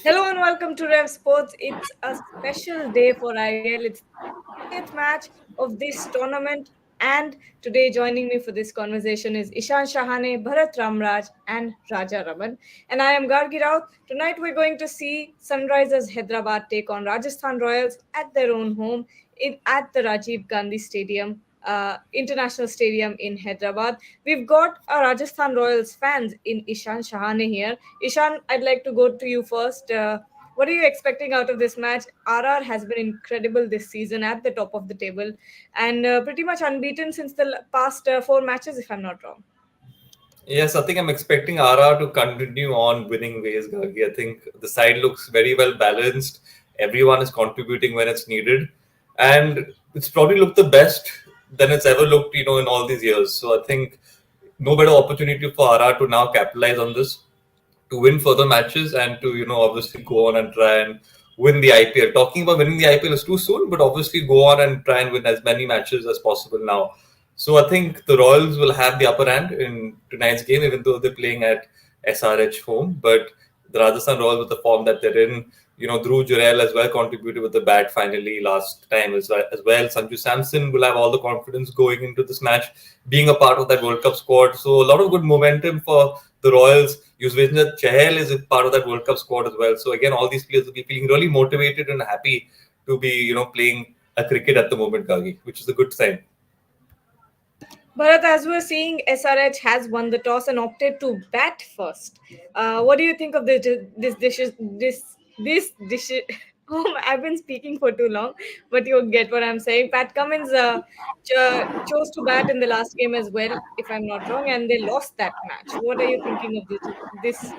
Hello and welcome to Rev Sports. It's a special day for IPL. It's the 30th match of this tournament. And today, joining me for this conversation is Ishan Shahane, Bharat Ramraj, and Raja Raman. And I am Gargi Rao. Tonight, we're going to see Sunrisers Hyderabad take on Rajasthan Royals at their own home at the Rajiv Gandhi Stadium, International Stadium in Hyderabad. We've got a Rajasthan Royals fans in Ishan Shahane here. Ishan, I'd like to go to you first. What are you expecting out of this match? RR has been incredible this season at the top of the table and pretty much unbeaten since the past four matches, if I'm not wrong. Yes, I think I'm expecting RR to continue on winning ways, Gagi. I think the side looks very well balanced. Everyone is contributing when it's needed. And it's probably looked the best than it's ever looked, in all these years. So I think no better opportunity for RR to now capitalize on this, to win further matches and to, obviously go on and try and win the IPL. Talking about winning the IPL is too soon, but obviously go on and try and win as many matches as possible now. So I think the Royals will have the upper hand in tonight's game, even though they're playing at SRH home. But the Rajasthan Royals, with the form that they're in, Dhruv Jurel as well contributed with the bat finally last time as well. Sanju Samson will have all the confidence going into this match, being a part of that World Cup squad. So a lot of good momentum for the Royals. Yuzvendra Chahal is a part of that World Cup squad as well. So again, all these players will be feeling really motivated and happy to be, playing a cricket at the moment, Gagi, which is a good sign. Bharat, as we're seeing, SRH has won the toss and opted to bat first. What do you think of this dish? Oh, I've been speaking for too long, but you get what I'm saying. Pat Cummins chose to bat in the last game as well, if I'm not wrong, and they lost that match. What are you thinking of this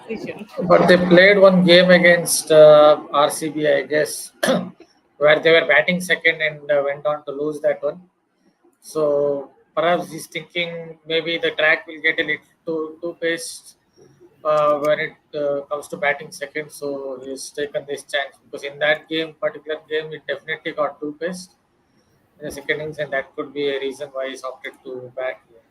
decision? But they played one game against RCB, I guess, where they were batting second and went on to lose that one. So perhaps he's thinking maybe the track will get a little too paced when it comes to batting second. So he's taken this chance because in that particular game, it definitely got too paced in the second innings, and that could be a reason why he's opted to bat here.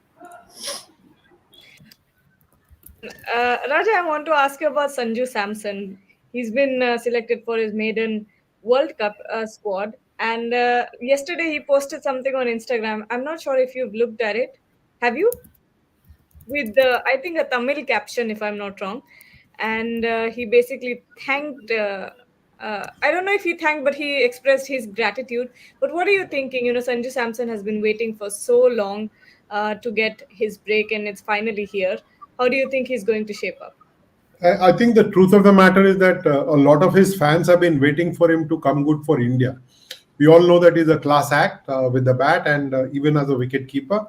Raja, I want to ask you about Sanju Samson. He's been selected for his maiden World Cup squad, and yesterday he posted something on Instagram. I'm not sure if you've looked at it. Have you? With I think a Tamil caption, if I'm not wrong, and he basically thanked. I don't know if he thanked, but he expressed his gratitude. But what are you thinking? Sanju Samson has been waiting for so long to get his break, and it's finally here. How do you think he's going to shape up? I think the truth of the matter is that a lot of his fans have been waiting for him to come good for India. We all know that he's a class act with the bat and even as a wicket keeper.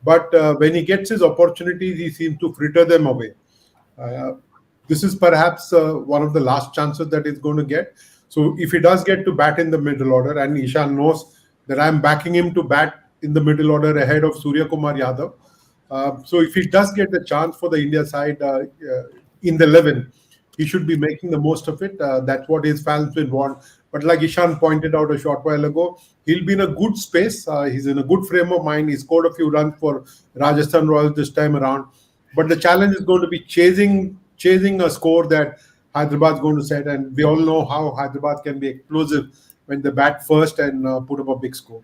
But when he gets his opportunities, he seems to fritter them away. Uh, this is perhaps one of the last chances that he's going to get. So if he does get to bat in the middle order, and Ishan knows that I'm backing him to bat in the middle order ahead of Surya Kumar Yadav. So if he does get the chance for the India side in the 11, he should be making the most of it. That's what his fans will want. But like Ishan pointed out a short while ago, he'll be in a good space. He's in a good frame of mind. He scored a few runs for Rajasthan Royals this time around. But the challenge is going to be chasing a score that Hyderabad's going to set. And we all know how Hyderabad can be explosive when they bat first and put up a big score.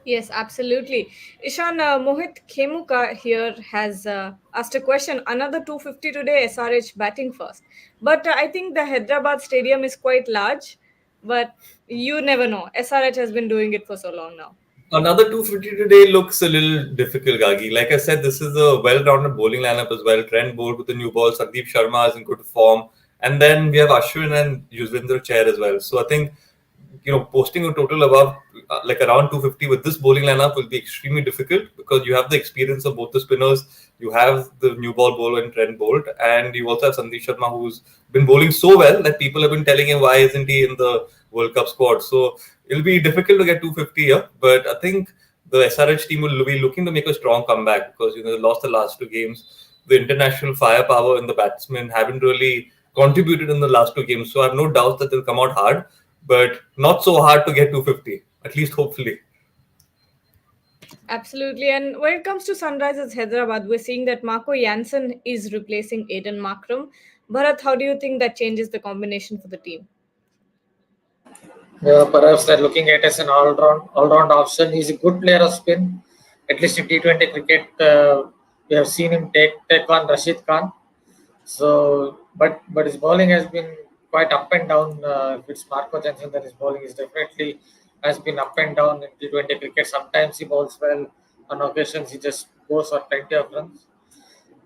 Yes, absolutely. Ishan, Mohit Khemuka here has asked a question. Another 250 today, SRH batting first. But I think the Hyderabad stadium is quite large, but you never know. SRH has been doing it for so long now. Another 250 today looks a little difficult, Gagi. Like I said, this is a well-rounded bowling lineup as well. Trent bowled with the new ball. Sandeep Sharma is in good form. And then we have Ashwin and Yuzvendra Chair as well. So I think, posting a total above like around 250 with this bowling lineup will be extremely difficult because you have the experience of both the spinners. You have the new ball bowler and Trent Bolt. And you also have Sandeep Sharma, who's been bowling so well that people have been telling him, why isn't he in the World Cup squad? So it'll be difficult to get 250 here, but I think the SRH team will be looking to make a strong comeback because they lost the last two games. The international firepower in the batsmen haven't really contributed in the last two games, so I have no doubt that they'll come out hard, but not so hard to get 250, at least hopefully. Absolutely. And when it comes to Sunrisers Hyderabad, we're seeing that Marco Jansen is replacing Aiden Markram. Bharat, how do you think that changes the combination for the team? Yeah, perhaps they're looking at as an all-round option. He's a good player of spin. At least in T20 cricket, we have seen him take on Rashid Khan. So, but his bowling has been quite up and down. If it's Marco Jansen, then his bowling is definitely has been up and down in T20 cricket. Sometimes he bowls well, on occasions he just goes for plenty of runs.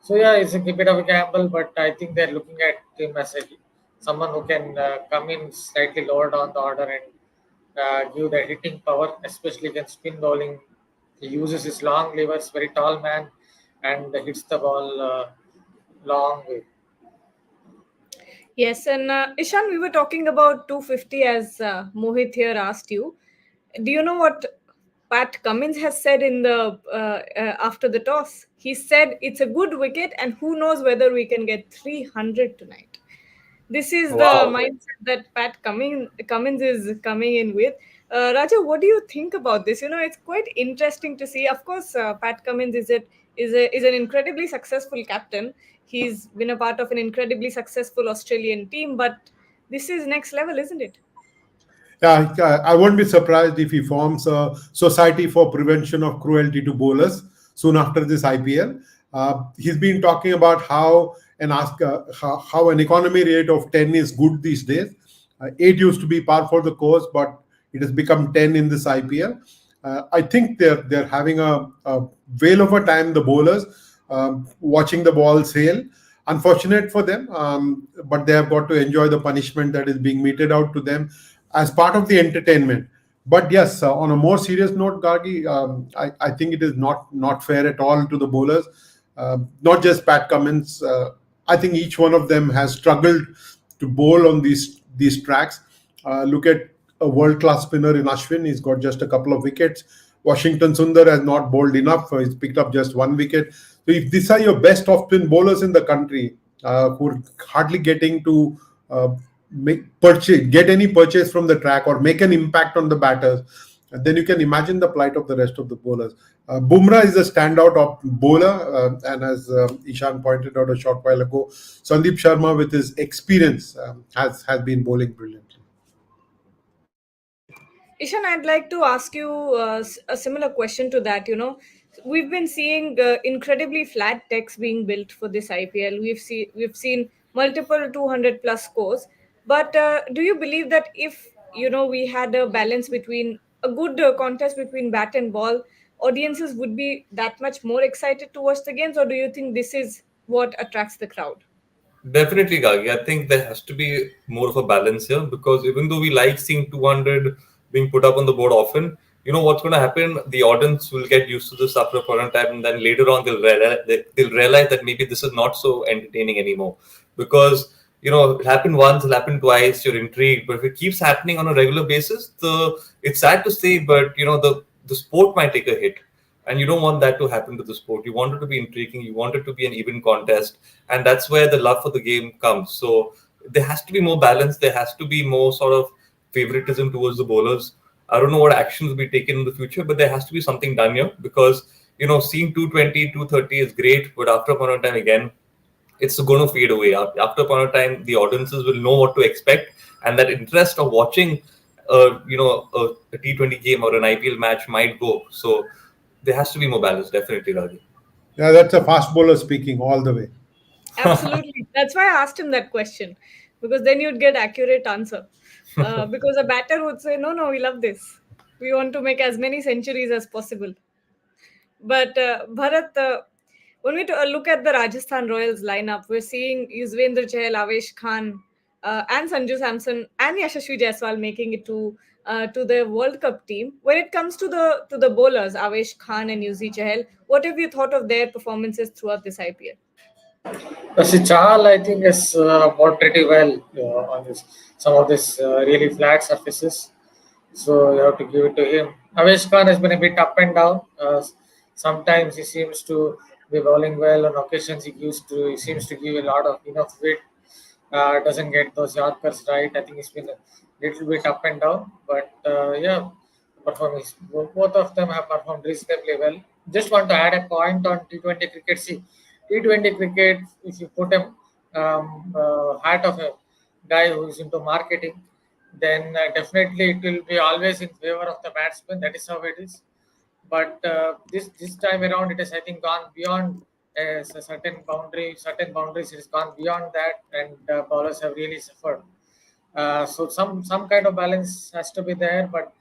So yeah, it's a bit of a gamble, but I think they're looking at him as someone who can come in slightly lower down the order and give the hitting power, especially against spin bowling. He uses his long levers, very tall man, and hits the ball long way. Yes, and Ishan, we were talking about 250 as Mohit here asked you. Do you know what Pat Cummins has said in the after the toss? He said it's a good wicket, and who knows whether we can get 300 tonight. This is the Wow. mindset that Cummins is coming in with. Raja, what do you think about this? It's quite interesting to see. Of course, Pat Cummins is an incredibly successful captain. He's been a part of an incredibly successful Australian team, but this is next level, isn't it? Yeah, I won't be surprised if he forms a society for prevention of cruelty to bowlers soon after this IPL. He's been talking about how an economy rate of 10 is good these days. 8 used to be par for the course, but it has become 10 in this IPL. I think they're having a whale of a time, the bowlers, watching the ball sail. Unfortunate for them, but they have got to enjoy the punishment that is being meted out to them as part of the entertainment. But yes, on a more serious note, Gargi, I think it is not fair at all to the bowlers. Not just Pat Cummins. I think each one of them has struggled to bowl on these tracks. Look at a world class spinner in Ashwin. He's got just a couple of wickets. Washington Sundar has not bowled enough. He's picked up just one wicket. So if these are your best off spin bowlers in the country, who are hardly getting to uh, get any purchase from the track or make an impact on the batters, then you can imagine the plight of the rest of the bowlers. Bumrah is a standout of bowler, and as Ishan pointed out a short while ago, Sandeep Sharma, with his experience, has been bowling brilliantly. Ishan, I'd like to ask you a similar question to that. We've been seeing incredibly flat decks being built for this IPL. We've seen multiple 200 plus scores. But do you believe that if we had a balance between a good contest between bat and ball, audiences would be that much more excited to watch the games, or do you think this is what attracts the crowd? Definitely, Gagi. I think there has to be more of a balance here because even though we like seeing 200 being put up on the board often, you know what's going to happen? The audience will get used to this after a point time, and then later on they'll realize that maybe this is not so entertaining anymore because it happened once, it happened twice. You're intrigued, but if it keeps happening on a regular basis, the it's sad to say, but the sport might take a hit. And you don't want that to happen to the sport. You want it to be intriguing. You want it to be an even contest, and that's where the love for the game comes. So there has to be more balance. There has to be more sort of favoritism towards the bowlers. I don't know what actions will be taken in the future, but there has to be something done here because seeing 220, 230 is great, but after a point of time again, it's going to fade away. After a point of time, the audiences will know what to expect, and that interest of watching, a T20 game or an IPL match might go. So there has to be more balance, definitely, Raji. Yeah, that's a fast bowler speaking all the way. Absolutely. That's why I asked him that question, because then you'd get accurate answer. Because a batter would say, "No, no, we love this. We want to make as many centuries as possible." But Bharat, when we look at the Rajasthan Royals lineup, we're seeing Yuzvendra Chahal, Avesh Khan, and Sanju Samson and Yashasvi Jaiswal making it to the World Cup team. When it comes to the bowlers, Avesh Khan and Yuzi Chahal, what have you thought of their performances throughout this IPL? See, Chahal, I think, has bowled pretty well on some of these really flat surfaces. So you have to give it to him. Avesh Khan has been a bit up and down. Sometimes he seems to be bowling well. On occasions, he seems to give a lot of enough weight. Doesn't get those Yorkers right. I think it's been a little bit up and down. But yeah, performance. Both of them have performed reasonably well. Just want to add a point on T20 cricket. See, T20 cricket, if you put hat of a guy who is into marketing, then definitely it will be always in favor of the batsman. That is how it is. But this time around, it has, I think, gone beyond a certain boundary. Certain boundaries, it has gone beyond that, and bowlers have really suffered. So some kind of balance has to be there. But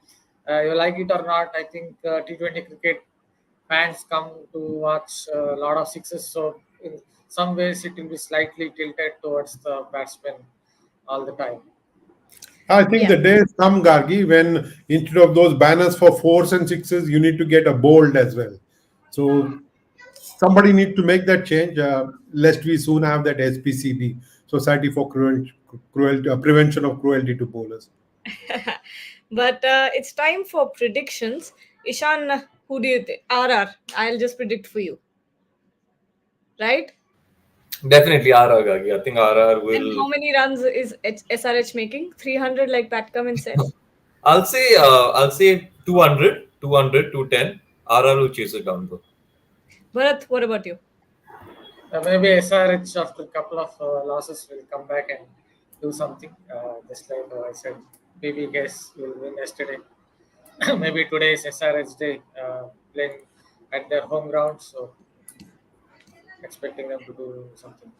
you like it or not, I think T20 cricket fans come to watch a lot of sixes. So in some ways, it will be slightly tilted towards the batsman all the time. I think Yeah. the day has come, Gargi, when instead of those banners for fours and sixes, you need to get a bold as well. So somebody need to make that change, lest we soon have that SPCB, Society for Prevention of Cruelty to Bowlers. But it's time for predictions. Ishan, who do you think? RR. I'll just predict for you, right? Definitely RR Gagi. I think RR And will. how many runs is SRH making? 300, like Pat Cummins said. I'll say 200, 200, 210. RR will chase it down though. Bharat, what about you? Maybe SRH after a couple of losses will come back and do something. Just like I said, maybe guess will win yesterday. Maybe today is SRH day, playing at their home ground, so expecting them to do something.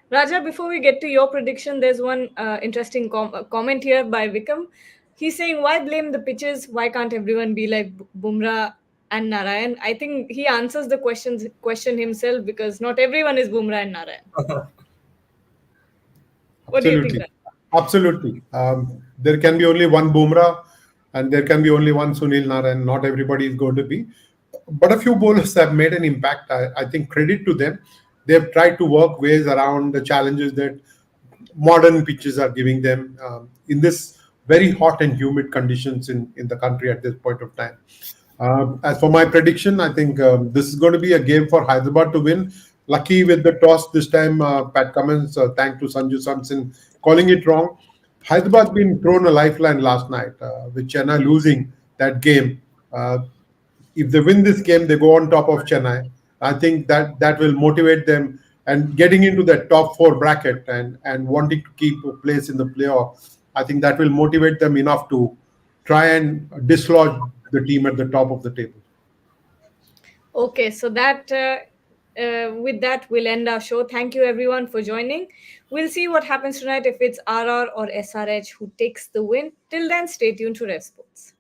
Raja, before we get to your prediction, there's one interesting comment here by Vikram. He's saying, why blame the pitches? Why can't everyone be like Bumrah and Narayan? I think he answers the question himself, because not everyone is Bumrah and Narayan. What do you think, Absolutely. Raja? Absolutely. There can be only one Bumrah and there can be only one Sunil Narayan. Not everybody is going to be. But a few bowlers have made an impact. I think credit to them. They've tried to work ways around the challenges that modern pitches are giving them in this very hot and humid conditions in the country at this point of time. As for my prediction, I think this is going to be a game for Hyderabad to win. Lucky with the toss this time, Pat Cummins, thanks to Sanju Samson, calling it wrong. Hyderabad's been thrown a lifeline last night, with Chennai losing that game. If they win this game, they go on top of Chennai. I think that will motivate them and getting into that top four bracket and wanting to keep a place in the playoff. I think that will motivate them enough to try and dislodge the team at the top of the table. Okay, so that with that, we'll end our show. Thank you, everyone, for joining. We'll see what happens tonight, if it's RR or SRH who takes the win. Till then, stay tuned to Rev Sports.